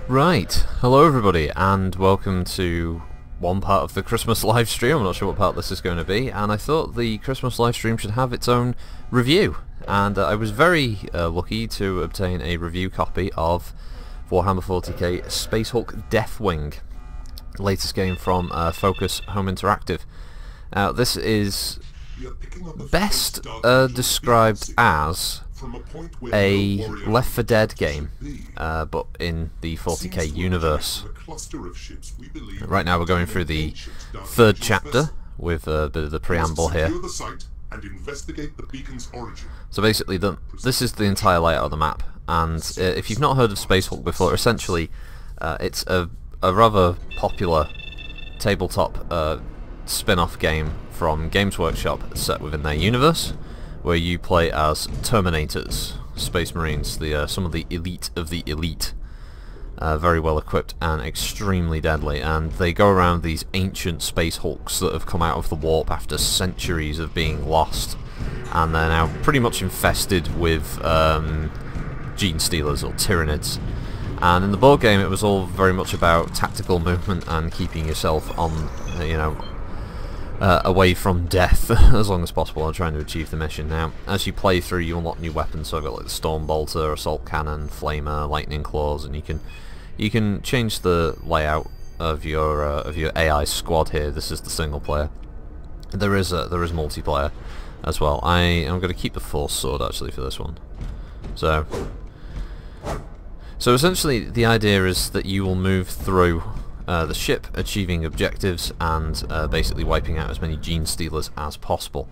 Right, hello everybody and welcome to one part of the Christmas live stream. I'm not sure what part this is going to be, and I thought the Christmas live stream should have its own review, and I was very lucky to obtain a review copy of Warhammer 40k Space Hulk Deathwing, the latest game from Focus Home Interactive. Now this is best described as a Left 4 Dead game, but in the 40k universe. Right now we're going through the third chapter with a bit of the preamble here. So basically this is the entire layout of the map, and if you've not heard of Space Hulk before, essentially it's a rather popular tabletop spin-off game from Games Workshop set within their universe, where you play as Terminators, Space Marines, some of the elite of the elite, very well equipped and extremely deadly, and they go around these ancient Space Hulks that have come out of the warp after centuries of being lost, and they're now pretty much infested with gene stealers or Tyranids. And in the board game it was all very much about tactical movement and keeping yourself on, away from death as long as possible and trying to achieve the mission. Now, as you play through, you unlock new weapons. So I've got like the Storm Bolter, Assault Cannon, Flamer, Lightning Claws, and you can change the layout of your AI squad here. This is the single player. There is multiplayer as well. I am going to keep the Force Sword actually for this one. So essentially, the idea is that you will move through the ship, achieving objectives and basically wiping out as many gene stealers as possible.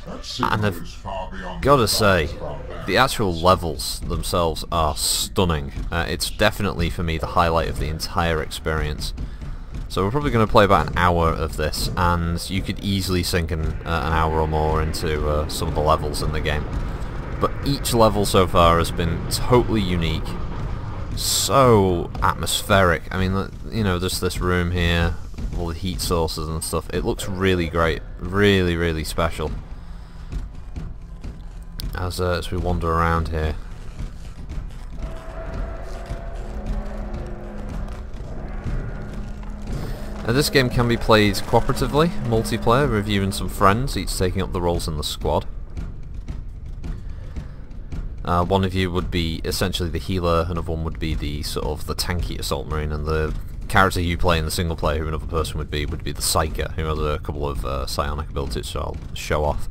And I've got to say, the actual levels themselves are stunning. It's definitely, for me, the highlight of the entire experience. So we're probably going to play about an hour of this, and you could easily sink an hour or more into some of the levels in the game. But each level so far has been totally unique. So atmospheric. I mean, there's this room here, all the heat sources and stuff. It looks really great, really, really special as we wander around here. Now, this game can be played cooperatively, multiplayer, with you and some friends, each taking up the roles in the squad. One of you would be essentially the healer, another one would be the sort of the tanky assault marine, and the character you play in the single player, who another person would be the psyker, who has a couple of psionic abilities, so I'll show off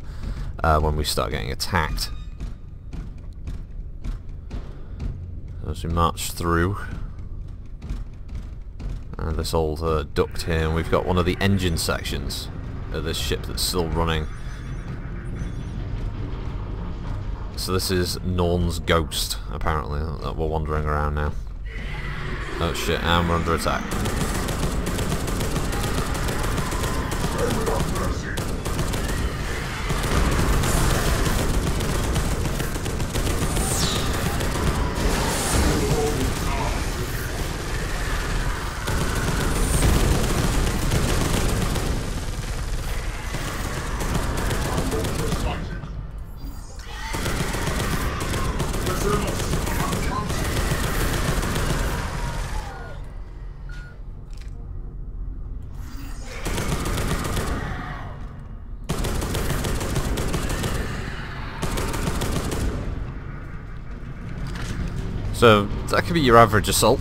when we start getting attacked. As we march through this old duct here, and we've got one of the engine sections of this ship that's still running. So this is Norn's ghost, apparently, that we're wandering around now. Oh shit, and we're under attack. So that could be your average assault.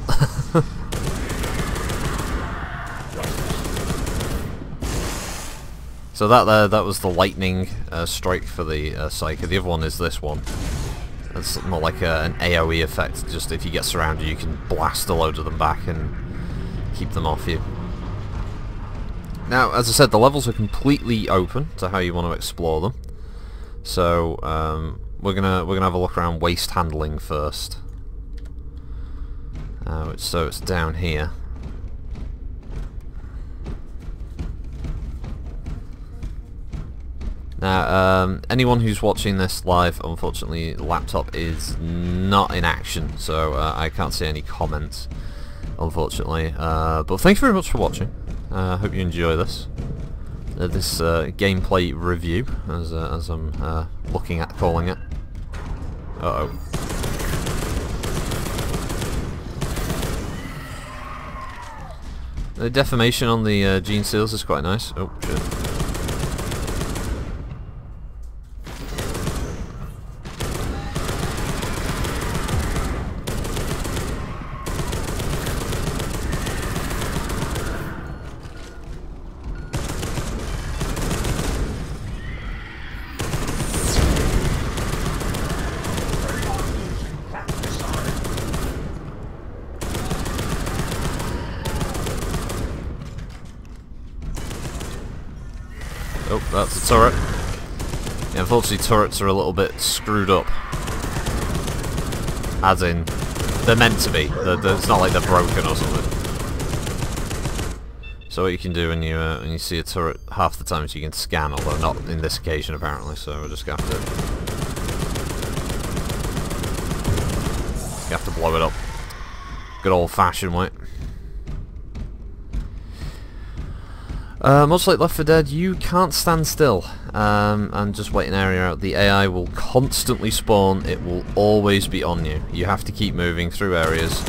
So that was the lightning strike for the Psyker. The other one is this one. It's more like an AoE effect. Just if you get surrounded, you can blast a load of them back and keep them off you. Now, as I said, the levels are completely open to how you want to explore them. So we're gonna have a look around waste handling first. So it's down here. Now, anyone who's watching this live, unfortunately, the laptop is not in action, so I can't see any comments, unfortunately. But thank you very much for watching. I hope you enjoy this gameplay review, as I'm looking at calling it. Uh-oh. The deformation on the gene seals is quite nice. Oh shit. Oh, that's a turret. Yeah, unfortunately turrets are a little bit screwed up. As in, they're meant to be. It's not like they're broken or something. So what you can do when you see a turret, half the times you can scan, although not in this occasion apparently, so we're just going to have to blow it up. Good old fashioned way. Much like Left 4 Dead, you can't stand still and just wait an area out. The AI will constantly spawn, it will always be on you. You have to keep moving through areas.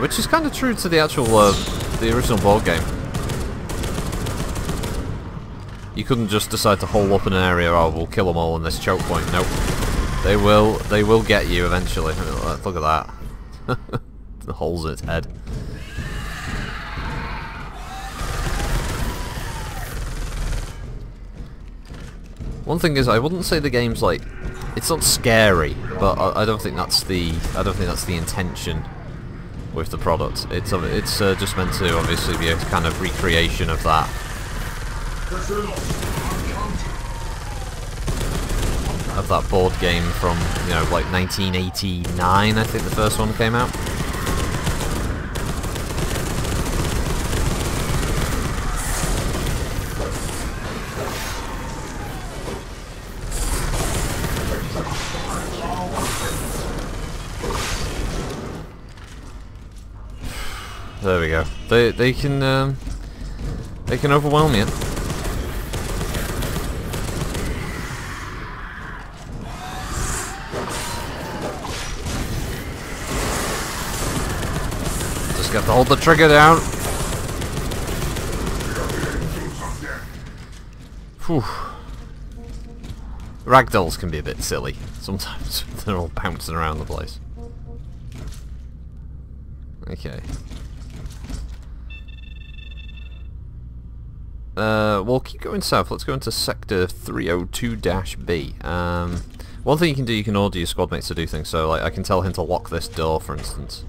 Which is kind of true to the actual, the original board game. You couldn't just decide to hole up in an area, oh we'll kill them all in this choke point. Nope. They will get you eventually. Look at that. The holes in its head. One thing is, I wouldn't say the game's like, it's not scary, but I don't think that's the intention with the product. It's just meant to obviously be a kind of recreation of that. Of that board game from, you know, like 1989, I think the first one came out. There we go. They can overwhelm you. Just got to hold the trigger down. Whew. Ragdolls can be a bit silly sometimes. They're all bouncing around the place. Okay. We'll keep going south. Let's go into Sector 302-B. One thing you can do, you can order your squad mates to do things. So, like, I can tell him to lock this door, for instance.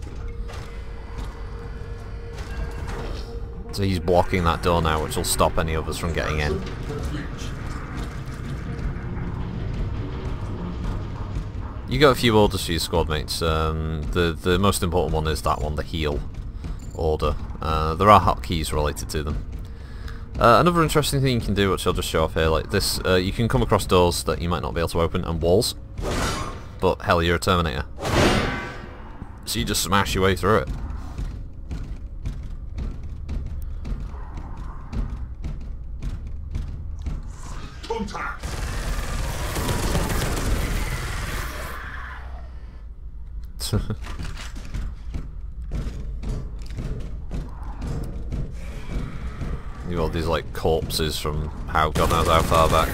So he's blocking that door now, which will stop any others from getting in. You got a few orders for your squad mates. The most important one is that one, the heal order. There are hotkeys related to them. Another interesting thing you can do, which I'll just show off here, like this, you can come across doors that you might not be able to open, and walls. But hell, you're a Terminator. So you just smash your way through it. Contact. You've got these like corpses from how God knows how far back.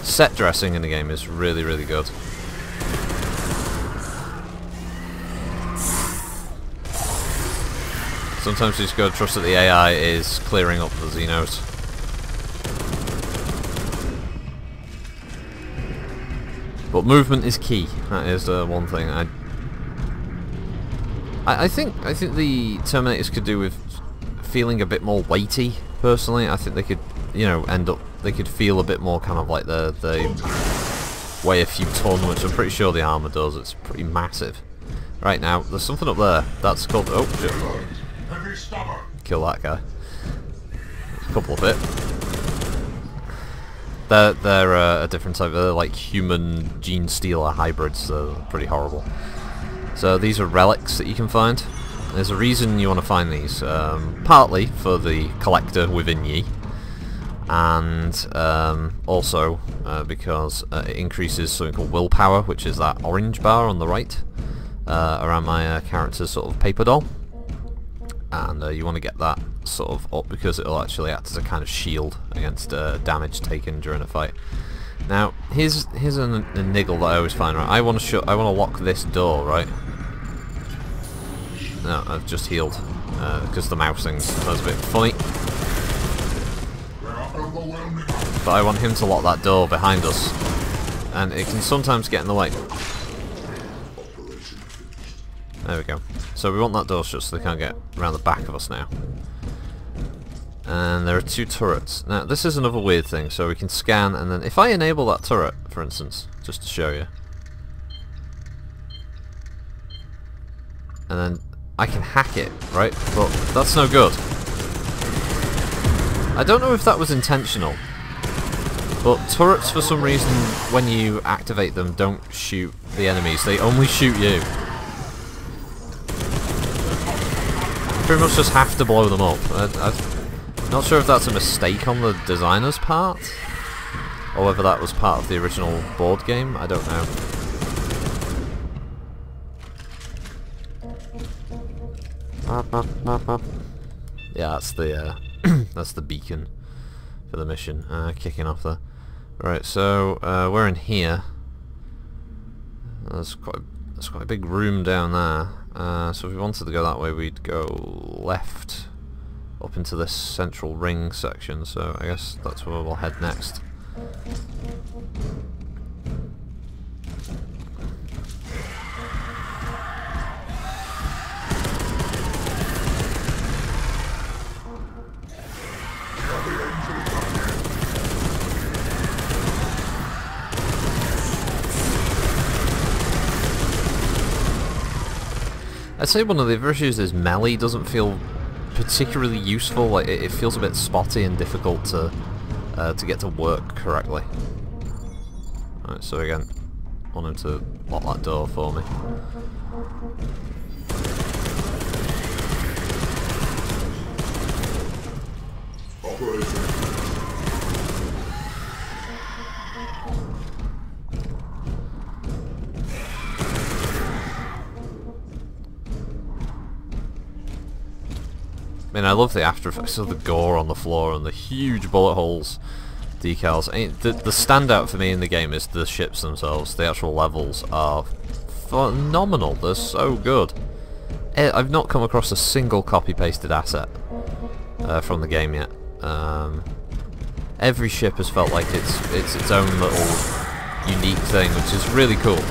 Set dressing in the game is really, really good. Sometimes you just gotta trust that the AI is clearing up the Xenos. But movement is key. That is one thing. I think the Terminators could do with feeling a bit more weighty. Personally, I think they could, you know, they could feel a bit more kind of like they weigh a few ton, which I'm pretty sure the armor does. It's pretty massive. Right now, there's something up there. That's called. Oh shit! Kill that guy. There's a couple of it. They're a different type. They're like human gene stealer hybrids. They're pretty horrible. So these are relics that you can find. There's a reason you want to find these. Partly for the collector within ye, and also because it increases something called willpower, which is that orange bar on the right. around my character's sort of paper doll, and you want to get that sort of up because it'll actually act as a kind of shield against damage taken during a fight. Now, here's a niggle that I always find. Right, I want to lock this door, right? No, I've just healed because the mouse thing's a bit funny. But I want him to lock that door behind us, and it can sometimes get in the way. There we go. So we want that door shut so they can't get around the back of us now. And there are 2 turrets. Now this is another weird thing, so we can scan, and then if I enable that turret, for instance, just to show you, and then I can hack it, right? But that's no good. I don't know if that was intentional, but turrets for some reason, when you activate them, don't shoot the enemies, they only shoot you. You pretty much just have to blow them up. I'm not sure if that's a mistake on the designer's part, or whether that was part of the original board game, I don't know. Yeah, that's the that's the beacon for the mission, kicking off there. Right, so we're in here. There's quite a big room down there. So if we wanted to go that way, we'd go left up into this central ring section. So I guess that's where we'll head next. I'd say one of the other issues is melee doesn't feel particularly useful. Like it feels a bit spotty and difficult to get to work correctly. Alright, so again, I want him to lock that door for me. I mean, I love the after effects of the gore on the floor and the huge bullet holes decals. I mean, the standout for me in the game is the ships themselves. The actual levels are phenomenal. They're so good. I've not come across a single copy-pasted asset from the game yet. Every ship has felt like it's its own little unique thing, which is really cool.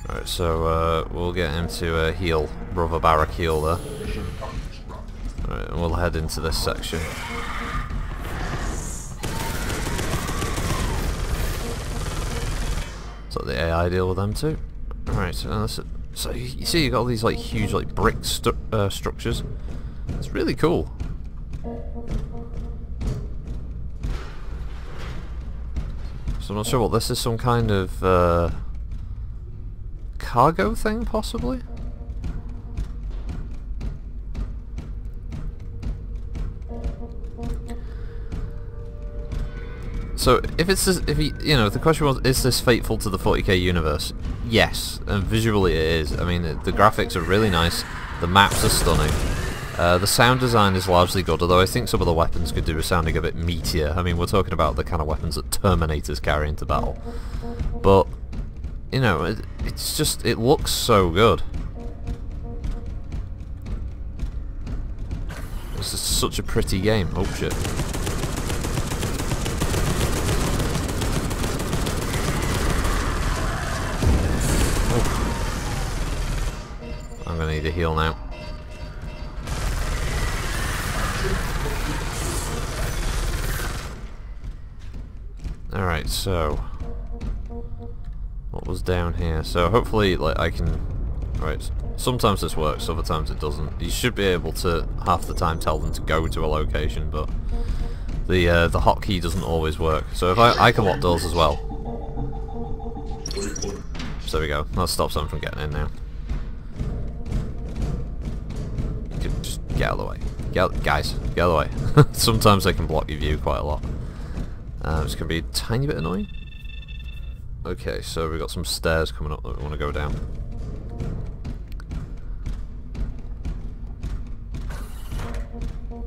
Alright, so we'll get him to heal, Brother Barrack heal there. Alright, and we'll head into this section. So the AI deal with them too. Alright, so you see you got all these like huge like brick structures. It's really cool. So I'm not sure what this is, some kind of cargo thing, possibly? So if the question was, is this faithful to the 40k universe? Yes, and visually it is. I mean, the graphics are really nice, the maps are stunning. The sound design is largely good, although I think some of the weapons could do with sounding a bit meatier. I mean, we're talking about the kind of weapons that Terminators carry into battle. But, you know, it's just, it looks so good. It's just such a pretty game. Oh shit. Oh. I'm gonna need a heal now. Alright, so what was down here? So hopefully, like, I can... Right, Sometimes this works, other times it doesn't. You should be able to, half the time, tell them to go to a location, but the hotkey doesn't always work. So if I can lock doors as well. So there we go. That stops them from getting in now. Just get out of the way. Guys, get out of the way. Sometimes they can block your view quite a lot. It's going to be a tiny bit annoying. Okay, so we've got some stairs coming up that we want to go down.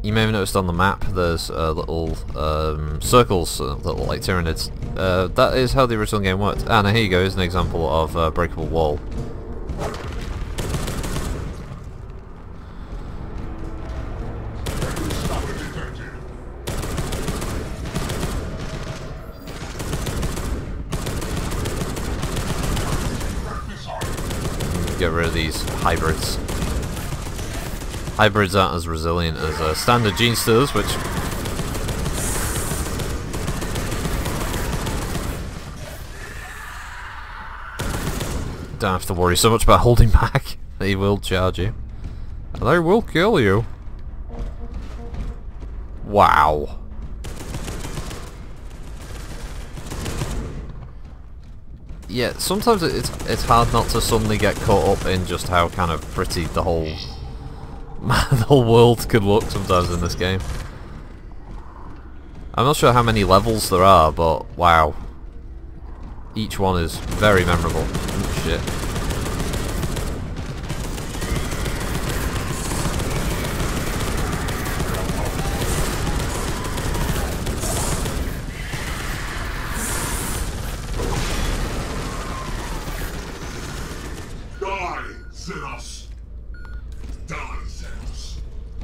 You may have noticed on the map there's little circles, little like tyranids. That is how the original game worked. Ah, now here you go, here's an example of a breakable wall. Get rid of these hybrids. Hybrids aren't as resilient as standard gene stealers, which... don't have to worry so much about holding back. They will charge you. And they will kill you. Wow. Yeah, sometimes it's hard not to suddenly get caught up in just how kind of pretty the whole world could look sometimes in this game. I'm not sure how many levels there are, but wow. Each one is very memorable. Oh, shit.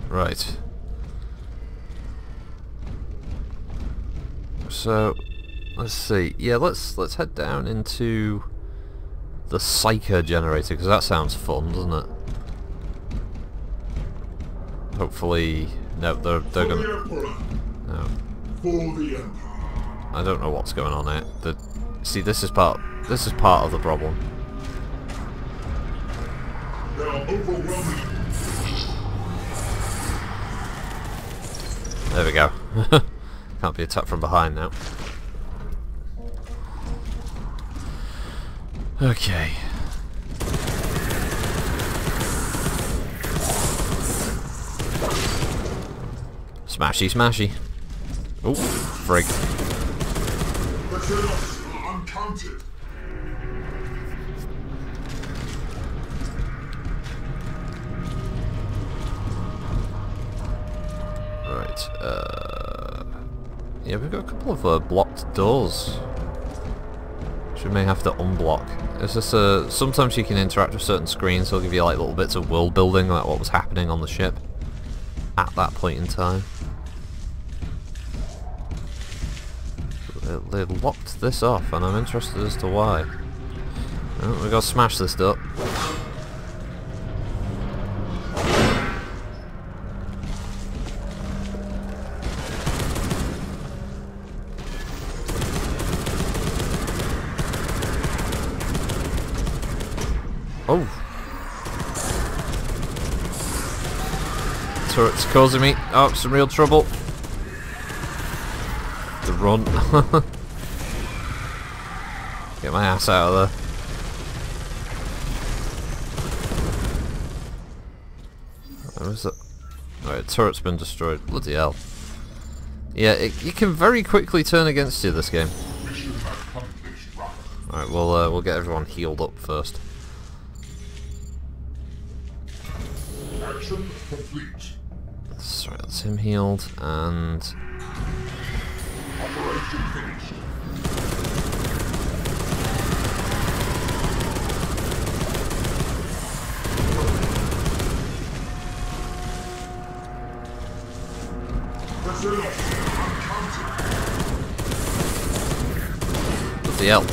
Right. So let's see. Yeah, let's head down into the Psyker generator because that sounds fun, doesn't it? Hopefully, no, they're gonna. No. I don't know what's going on here. See, this is part of the problem. There we go. Can't be attacked from behind now. Okay. Smashy, smashy. Oh, frig. Yeah, we've got a couple of blocked doors, which we may have to unblock. It's just sometimes you can interact with certain screens, so it'll give you like little bits of world building, like what was happening on the ship at that point in time. They locked this off, and I'm interested as to why. Oh, we've got to smash this door. Oh! Turret's causing me some real trouble. To run. Get my ass out of there. Where is it? Alright, turret's been destroyed. Bloody hell. Yeah, you can very quickly turn against you this game. Alright, we'll get everyone healed up first. Complete. Sorry, that's him healed, and... Operation finished. What the hell?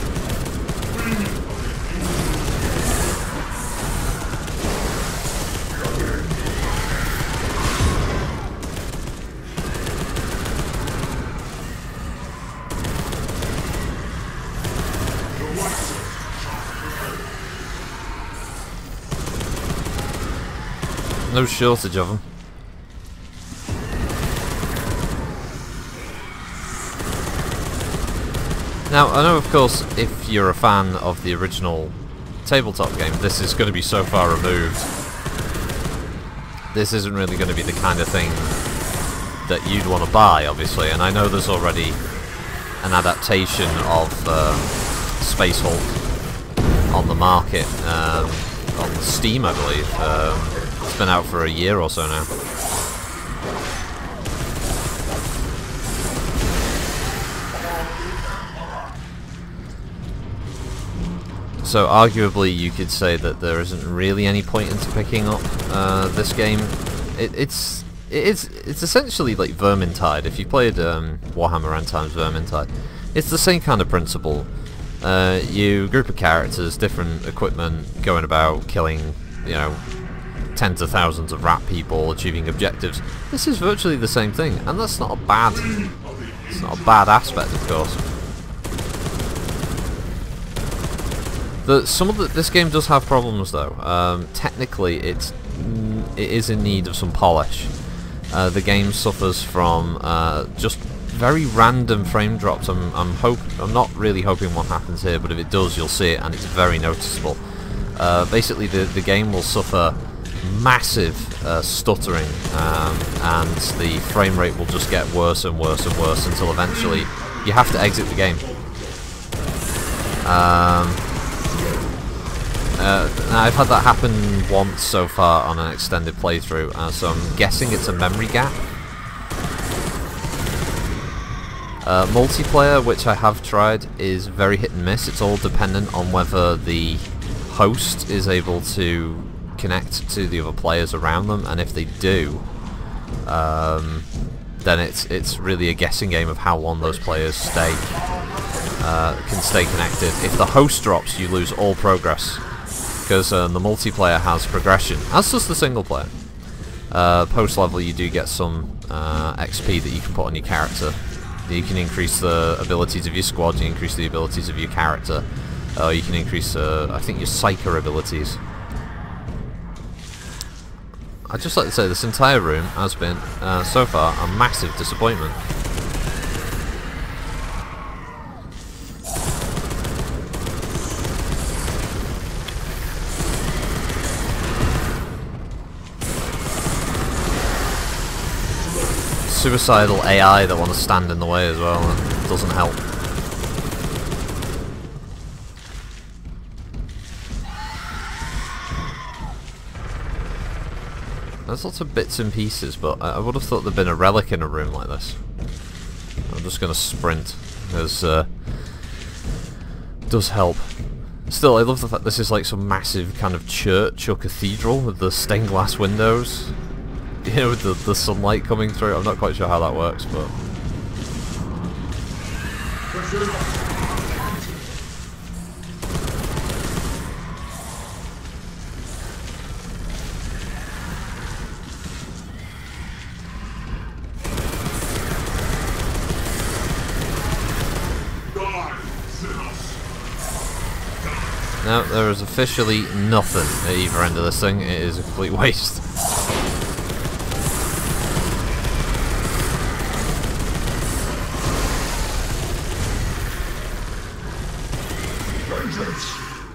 No shortage of them. Now, I know, of course, if you're a fan of the original tabletop game, this is going to be so far removed. This isn't really going to be the kind of thing that you'd want to buy, obviously, and I know there's already an adaptation of Space Hulk on the market, on Steam, I believe. It's been out for a year or so now. So arguably you could say that there isn't really any point into picking up this game. It's essentially like Vermintide. If you played Warhammer End Times Vermintide, it's the same kind of principle. You group of characters, different equipment, going about killing, you know, tens of thousands of rat people, achieving objectives. This is virtually the same thing, and that's not a bad. It's not a bad aspect, of course. This game does have problems though. Technically, it is in need of some polish. The game suffers from just very random frame drops. I'm not really hoping what happens here, but if it does, you'll see it, and it's very noticeable. Basically, the game will suffer massive stuttering, and the frame rate will just get worse and worse and worse until eventually you have to exit the game. I've had that happen once so far on an extended playthrough, so I'm guessing it's a memory gap. Multiplayer, which I have tried, is very hit and miss. It's all dependent on whether the host is able to connect to the other players around them, and if they do, then it's really a guessing game of how long those players can stay connected. If the host drops, you lose all progress, because the multiplayer has progression, as does the single player. Post level, you do get some XP that you can put on your character. You can increase the abilities of your squad, you increase the abilities of your character, you can increase, I think, your psycho abilities. I'd just like to say this entire room has been, so far, a massive disappointment. Suicidal AI that want to stand in the way as well, that doesn't help. There's lots of bits and pieces, but I would have thought there'd been a relic in a room like this. I'm just going to sprint, because it does help. Still, I love the fact this is like some massive kind of church or cathedral with the stained glass windows. You know, with the sunlight coming through. I'm not quite sure how that works, but... No, there is officially nothing at either end of this thing. It is a complete waste.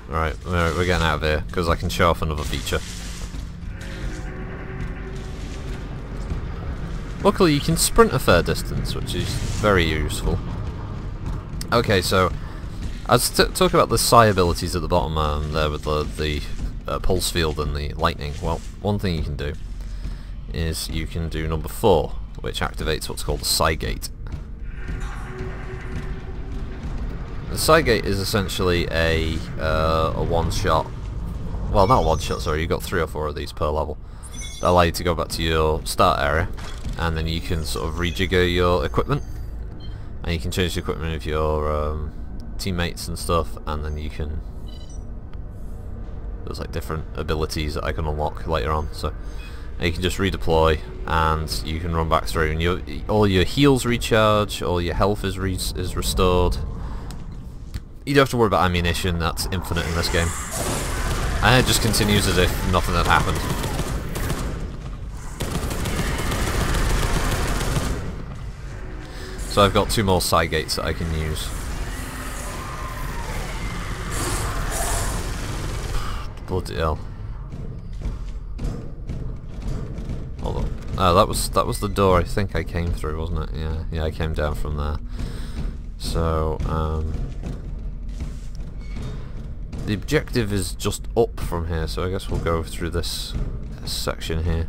Right, we're getting out of here, because I can show off another feature. Luckily you can sprint a fair distance, which is very useful. Okay, so I was talking about the psi abilities at the bottom there with the pulse field and the lightning. Well, one thing you can do is you can do number 4, which activates what's called a psi gate. The psi gate is essentially a one-shot, well, not a one-shot, sorry, you've got 3 or 4 of these per level, that allow you to go back to your start area, and then you can sort of rejigger your equipment, and you can change the equipment of your teammates and stuff, and then you can, there's like different abilities that I can unlock later on, so you can just redeploy, and you can run back through, and all your heals recharge, all your health is restored. You don't have to worry about ammunition, that's infinite in this game. And it just continues as if nothing had happened. So I've got 2 more side gates that I can use. Bloody hell. Hold on. Oh, that was the door I think I came through, wasn't it? Yeah, I came down from there. So, the objective is just up from here, so I guess we'll go through this section here.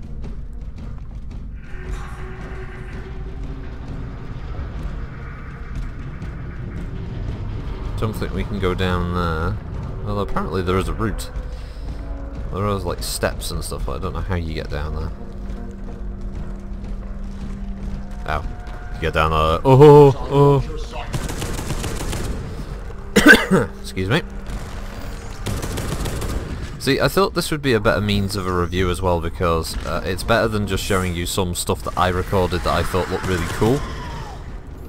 Don't think we can go down there. Well, apparently there is a route. There are like steps and stuff, but I don't know how you get down there. Ow. You get down there. Oh! Excuse me. See, I thought this would be a better means of a review as well, because it's better than just showing you some stuff that I recorded that I thought looked really cool.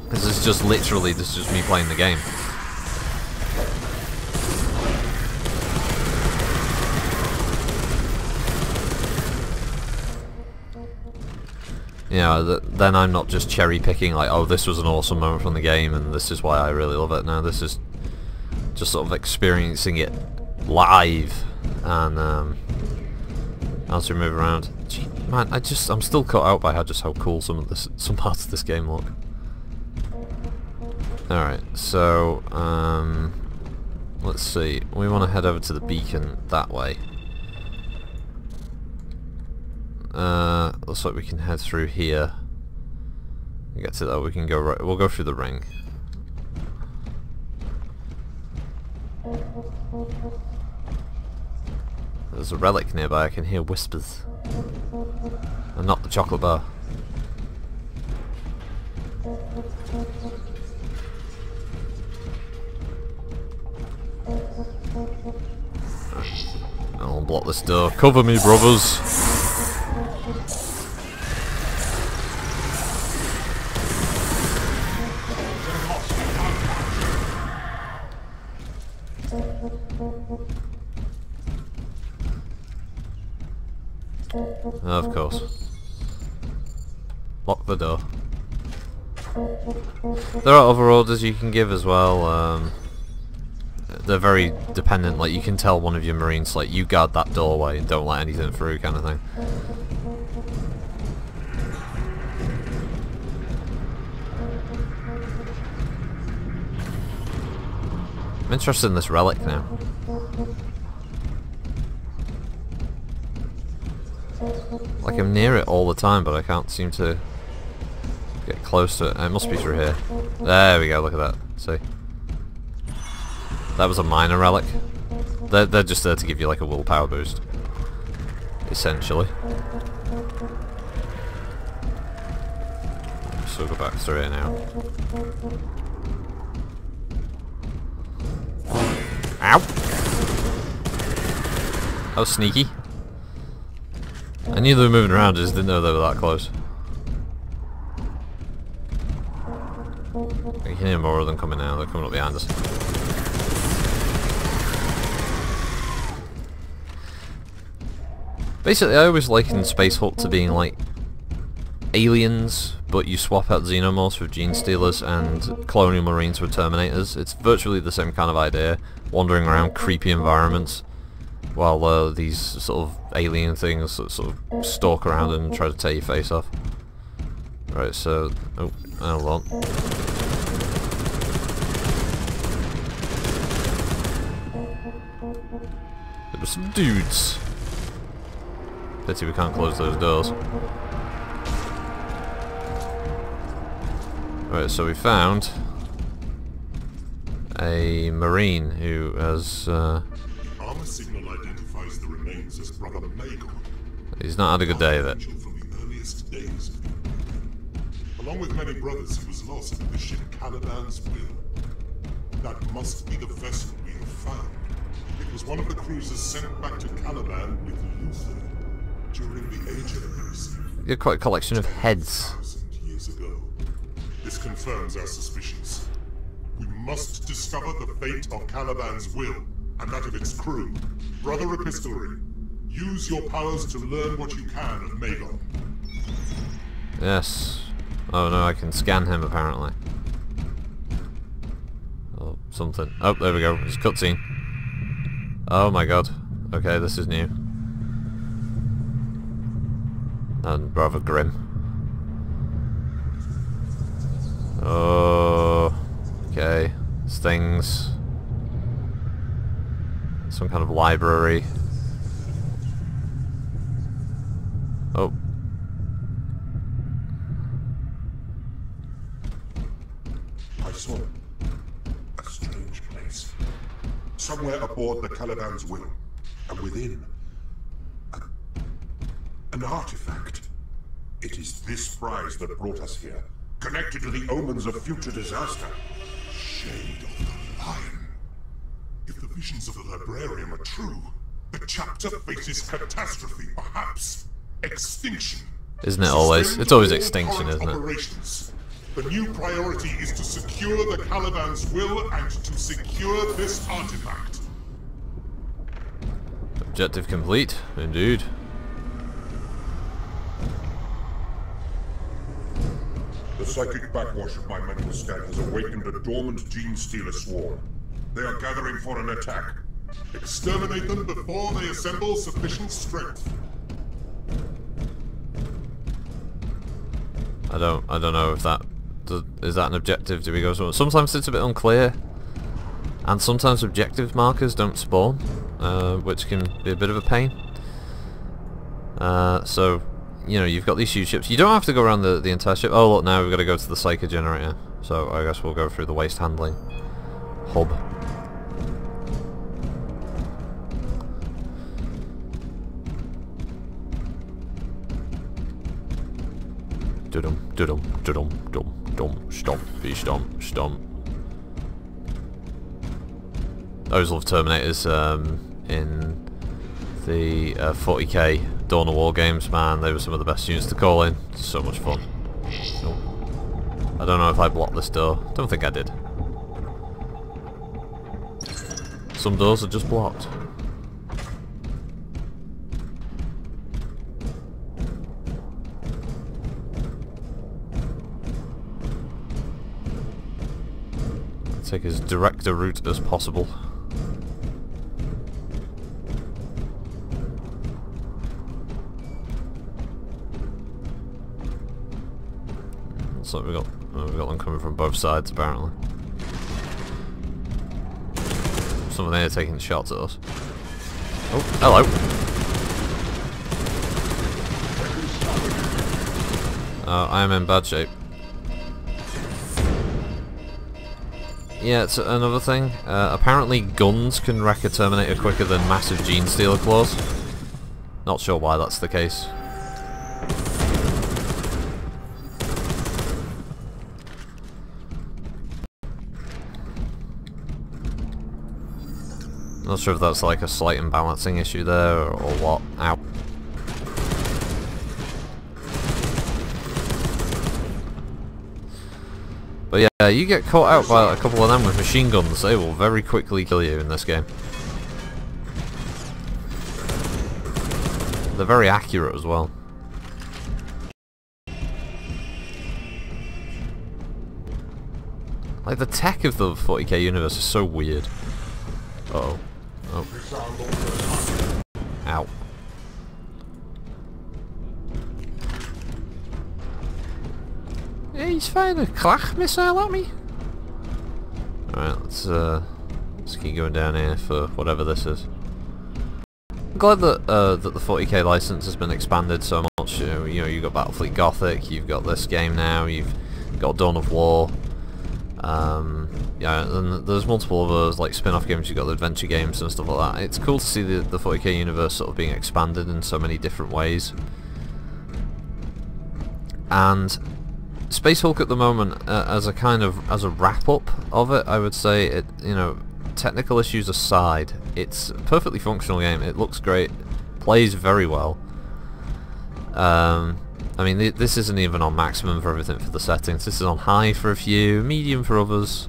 This is just literally, this is just me playing the game. Yeah, then I'm not just cherry picking like, oh, this was an awesome moment from the game and this is why I really love it. No, this is just sort of experiencing it live and as we move around. Gee, man, I'm still caught out by how cool some parts of this game look. Alright, so let's see. We want to head over to the beacon that way. Looks like we can head through here. We get to that, we can go right. We'll go through the ring. There's a relic nearby. I can hear whispers, and not the chocolate bar. I'll block this door. Cover me, brothers. Of course. Lock the door. There are other orders you can give as well. They're very dependent, like you can tell one of your marines, like, you guard that doorway and don't let anything through, kind of thing. I'm interested in this relic now. Like, I'm near it all the time, but I can't seem to get close to it. It must be through here. There we go, look at that. See? That was a minor relic. They're just there to give you like a willpower boost, essentially. So we'll go back through it now. Ow! That was sneaky. I knew they were moving around, I just didn't know they were that close. I can hear more of them coming now, they're coming up behind us. Basically, I always liken Space Hulk to being like aliens, but you swap out xenomorphs with gene stealers and colonial marines with terminators. It's virtually the same kind of idea, wandering around creepy environments, while these sort of alien things sort of stalk around and try to tear your face off. Right, so... oh, hold on. There were some dudes. Pity we can't close those doors. Right, so we found a marine who has... Armor signal identifies the remains as Brother Magon. He's not had a good day of it. From the earliest days. Along with many brothers, he was lost in the ship Caliban's Will. That must be the vessel we have found. It was one of the cruisers sent back to Caliban with Luther during the Age of Heresy. You're quite a collection of heads. 1,000 years ago. This confirms our suspicions. We must discover the fate of Caliban's Will and that of its crew. Brother Epistolary, use your powers to learn what you can of Magon. Yes. Oh no, I can scan him apparently. Or something. Oh, there we go. It's a cutscene. Oh my god. Okay, this is new. And rather grim. Oh, okay. There's things. Some kind of library. Oh. I saw it. A strange place. Somewhere aboard the Caliban's will. And within... an artifact. It is this prize that brought us here. Connected to the omens of future disaster. Shade of the Lion. If the visions of the librarian are true, the chapter faces catastrophe, perhaps extinction. Isn't it always? It's always extinction, isn't it? Operations. The new priority is to secure the Caliban's will and to secure this artifact. Objective complete, indeed. The psychic backwash of my mental scan has awakened a dormant gene stealer swarm. They are gathering for an attack. Exterminate them before they assemble sufficient strength. I don't know if that is that an objective. Do we go somewhere? Sometimes it's a bit unclear, and sometimes objective markers don't spawn, which can be a bit of a pain. So, you know, you've got these huge ships. You don't have to go around the entire ship. Oh look, now we've got to go to the Psycho generator. So I guess we'll go through the waste handling hub. Dum dum dum dum dum stomp stomp stomp. I always love Terminators in the 40k Dawn of War games, man. They were some of the best units to call in. So much fun. Oh. I don't know if I blocked this door. Don't think I did. Some doors are just blocked. Take as direct a route as possible. Looks like we've got them coming from both sides apparently. Some of them are taking shots at us. Oh, hello. I am in bad shape. Yeah, it's another thing. Apparently guns can wreck a Terminator quicker than massive gene stealer claws. Not sure why that's the case. Not sure if that's like a slight imbalancing issue there or what. Ow. But yeah, you get caught out by a couple of them with machine guns, they will very quickly kill you in this game. They're very accurate as well. Like, the tech of the 40k universe is so weird. Uh-oh. Oh. Ow. Yeah, he's firing a Klach missile at me. Alright, let's keep going down here for whatever this is. I'm glad that that the 40k license has been expanded so much. You know, you've got Battlefleet Gothic, you've got this game now, you've got Dawn of War. Yeah, and there's multiple others like spin-off games. You've got the adventure games and stuff like that. It's cool to see the 40k universe sort of being expanded in so many different ways. And Space Hulk at the moment, as a wrap-up of it, I would say it. You know, technical issues aside, it's a perfectly functional game. It looks great, plays very well. I mean, this isn't even on maximum for everything for the settings. This is on high for a few, medium for others,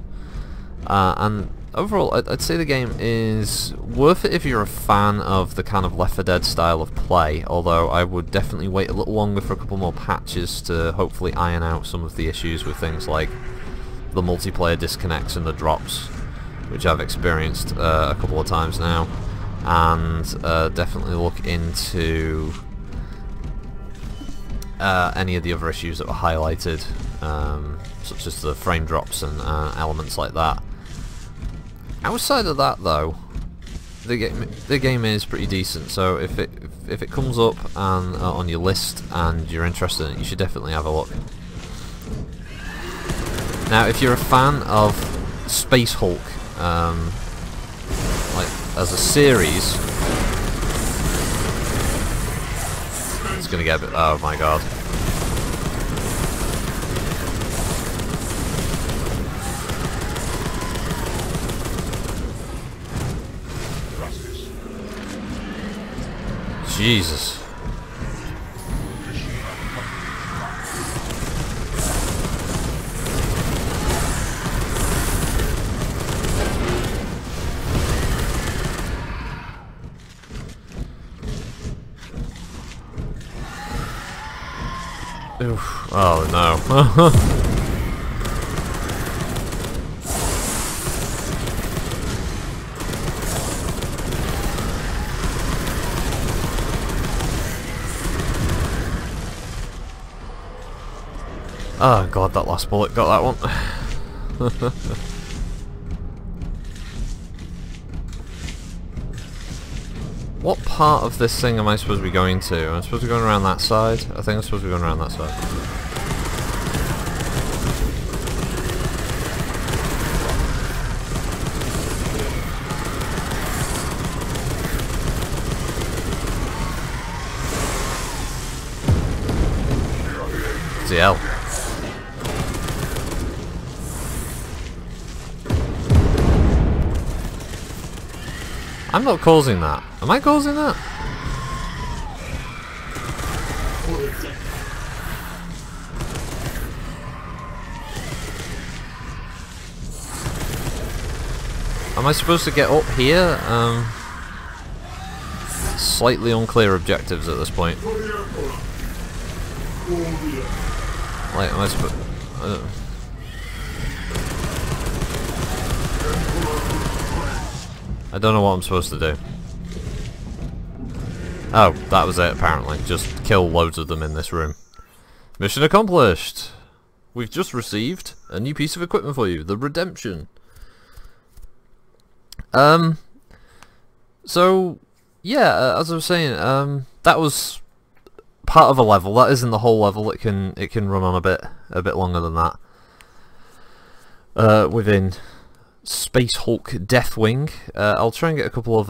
and overall, I'd say the game is worth it if you're a fan of the kind of Left 4 Dead style of play, although I would definitely wait a little longer for a couple more patches to hopefully iron out some of the issues with things like the multiplayer disconnects and the drops, which I've experienced a couple of times now, and definitely look into any of the other issues that were highlighted, such as the frame drops and elements like that. Outside of that, though, the game is pretty decent. So if it comes up and on your list and you're interested in it, you should definitely have a look. Now, if you're a fan of Space Hulk, like as a series, it's gonna get a bit. Oh my god. Jesus. Oof. Oh no. Oh god, that last bullet got that one. What part of this thing am I supposed to be going to? Am I supposed to be going around that side? I think I'm supposed to be going around that side. ZL. I'm not causing that. Am I causing that? Am I supposed to get up here? Slightly unclear objectives at this point. Like, am I supposed... I don't know what I'm supposed to do. Oh, that was it apparently. Just kill loads of them in this room. Mission accomplished! We've just received a new piece of equipment for you, the Redemption. So, yeah, as I was saying, that was part of a level. That isn't the whole level. It can run on a bit longer than that. Within Space Hulk Deathwing. I'll try and get a couple of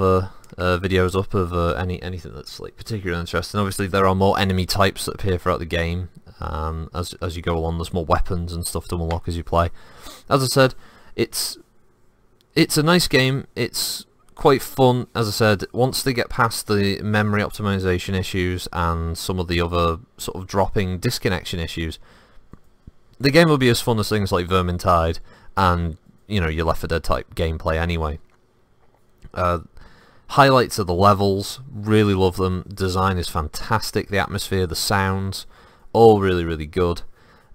videos up of anything that's like particularly interesting. Obviously, there are more enemy types that appear throughout the game. As you go along, there's more weapons and stuff to unlock as you play. As I said, it's a nice game. It's quite fun. As I said, once they get past the memory optimization issues and some of the other sort of dropping disconnection issues, the game will be as fun as things like Vermintide and, you know, your Left 4 Dead type gameplay anyway. Highlights of the levels, really love them. Design is fantastic. The atmosphere, the sounds, all really, really good.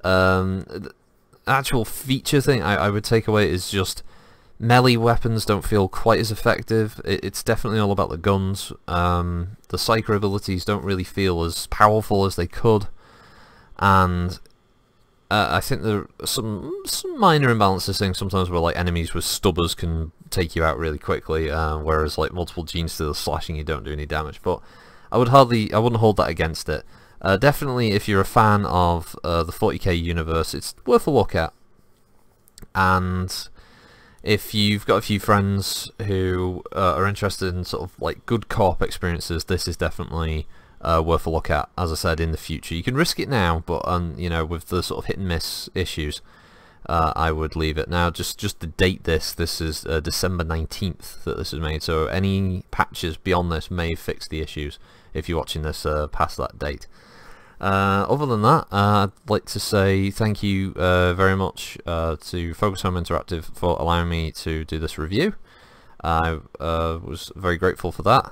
The actual feature thing I would take away is just melee weapons don't feel quite as effective. It's definitely all about the guns. The psycho abilities don't really feel as powerful as they could, and I think there are some minor imbalances things sometimes where like enemies with stubbers can take you out really quickly, whereas like multiple gene stealers slashing you don't do any damage. But I wouldn't hold that against it. Definitely, if you're a fan of the 40k universe, it's worth a look at. And if you've got a few friends who are interested in sort of like good co-op experiences, this is definitely worth a look at. As I said, in the future, you can risk it now, but you know, with the sort of hit and miss issues, I would leave it now. Just to date this is December 19th that this is made, so any patches beyond this may fix the issues if you're watching this past that date. Other than that, I'd like to say thank you very much to Focus Home Interactive for allowing me to do this review. I was very grateful for that,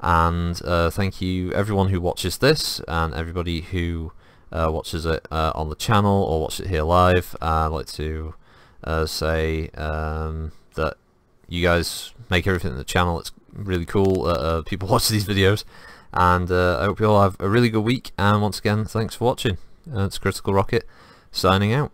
and thank you everyone who watches this and everybody who watches it on the channel or watches it here live. I'd like to say that you guys make everything in the channel. It's really cool that people watch these videos, and I hope you all have a really good week, and once again thanks for watching. It's Critical Rocket signing out.